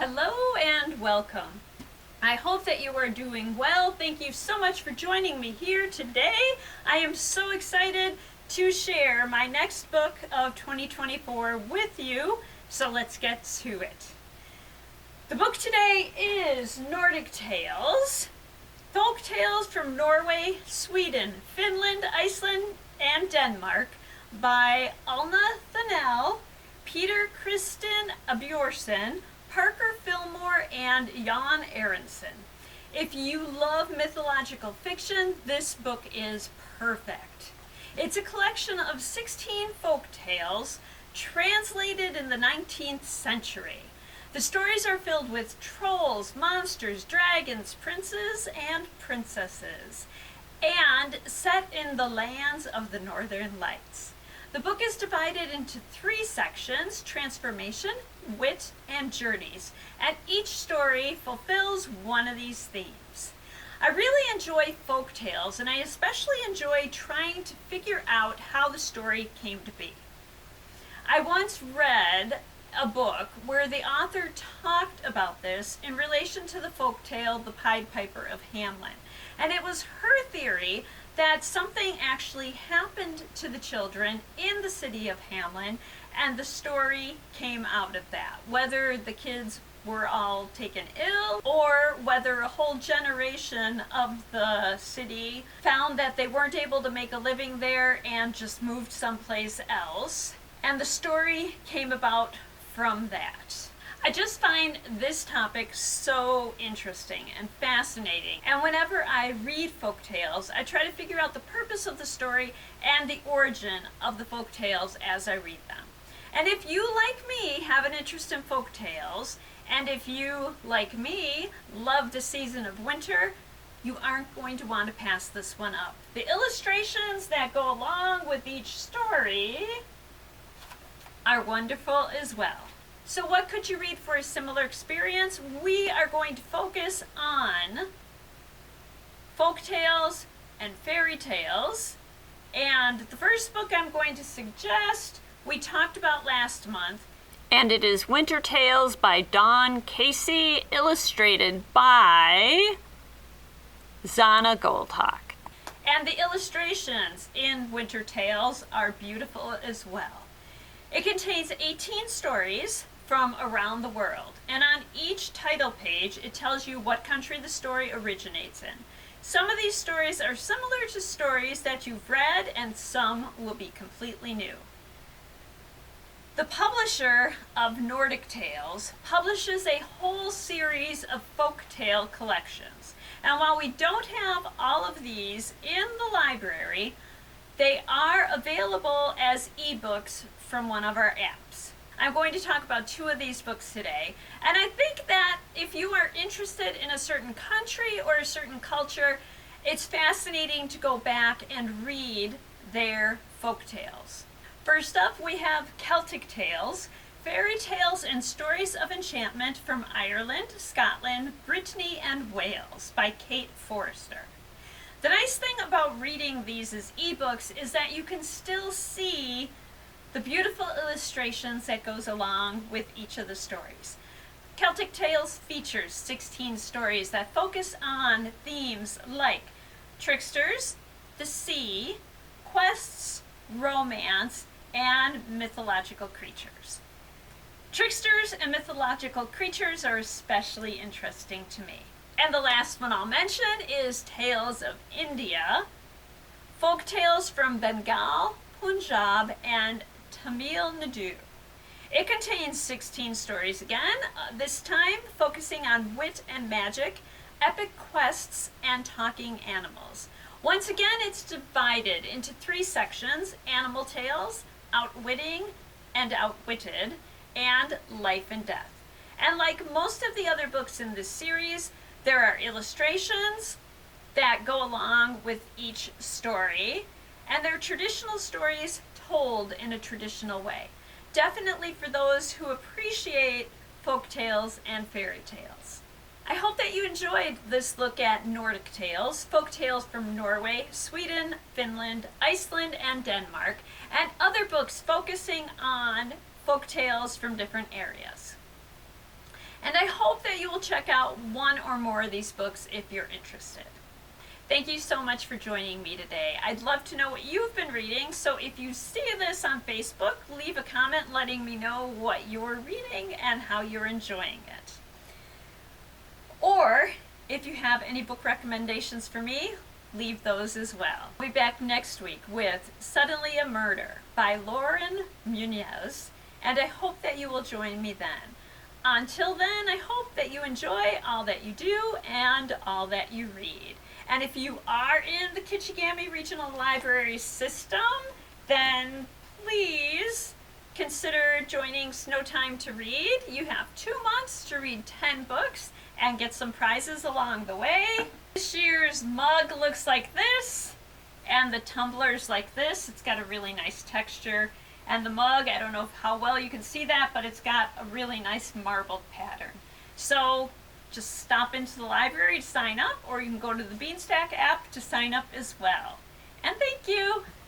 Hello and welcome. I hope that you are doing well. Thank you so much for joining me here today. I am so excited to share my next book of 2024 with you, so let's get to it. The book today is Nordic Tales, Folktales from Norway, Sweden, Finland, Iceland, and Denmark by Ulla Thynell, Christen Asbjørnsen, Parker Fillmore, and Jón Árnason. If you love mythological fiction, this book is perfect. It's a collection of 16 folk tales translated in the 19th century. The stories are filled with trolls, monsters, dragons, princes, and princesses, and set in the lands of the Northern Lights. The book is divided into 3 sections: transformation, wit, and journeys, and each story fulfills one of these themes. I really enjoy folk tales, and I especially enjoy trying to figure out how the story came to be. I once read a book where the author talked about this in relation to the folk tale The Pied Piper of Hamelin, and it was her theory that something actually happened to the children in the city of Hamelin, and the story came out of that. Whether the kids were all taken ill, or whether a whole generation of the city found that they weren't able to make a living there and just moved someplace else, and the story came about from that. I just find this topic so interesting and fascinating, and whenever I read folk tales, I try to figure out the purpose of the story and the origin of the folk tales as I read them. And if you, like me, have an interest in folk tales, and if you, like me, love the season of winter, you aren't going to want to pass this one up. The illustrations that go along with each story are wonderful as well. So what could you read for a similar experience? We are going to focus on folk tales and fairy tales. And the first book I'm going to suggest we talked about last month, and it is Winter Tales by Dawn Casey, illustrated by Zana Goldhawk. And the illustrations in Winter Tales are beautiful as well. It contains 18 stories from around the world, and on each title page it tells you what country the story originates in. Some of these stories are similar to stories that you've read, and some will be completely new. The publisher of Nordic Tales publishes a whole series of folktale collections, and while we don't have all of these in the library, they are available as ebooks from one of our apps. I'm going to talk about 2 of these books today, and I think that if you are interested in a certain country or a certain culture, it's fascinating to go back and read their folk tales. First up, we have Celtic tales, fairy tales and stories of enchantment from Ireland, Scotland, Brittany, and Wales by Kate Forrester. The nice thing about reading these as ebooks is that you can still see the beautiful illustrations that goes along with each of the stories. Celtic Tales features 16 stories that focus on themes like tricksters, the sea, quests, romance, and mythological creatures. Tricksters and mythological creatures are especially interesting to me. And the last one I'll mention is Tales of India, folk tales from Bengal, Punjab, and Tamil Nadu. It contains 16 stories again, this time focusing on wit and magic, epic quests, and talking animals. Once again, it's divided into 3 sections: animal tales, outwitting and outwitted, and life and death. And like most of the other books in this series, there are illustrations that go along with each story, and they're traditional stories told in a traditional way. Definitely for those who appreciate folk tales and fairy tales. I hope that you enjoyed this look at Nordic Tales, folk tales from Norway, Sweden, Finland, Iceland, and Denmark, and other books focusing on folk tales from different areas. And I hope you will check out one or more of these books if you're interested. Thank you so much for joining me today. I'd love to know what you've been reading, so if you see this on Facebook, leave a comment letting me know what you're reading and how you're enjoying it. Or, if you have any book recommendations for me, leave those as well. I'll be back next week with Suddenly a Murder by Lauren Munoz, and I hope that you will join me then. Until then, I hope that you enjoy all that you do and all that you read. And if you are in the Kitchigami Regional Library system, then please consider joining Snow Time to Read. You have 2 months to read 10 books and get some prizes along the way. This year's mug looks like this, and the tumbler's like this. It's got a really nice texture. And the mug, I don't know how well you can see that, but it's got a really nice marbled pattern. So just stop into the library to sign up, or you can go to the Beanstack app to sign up as well. And thank you!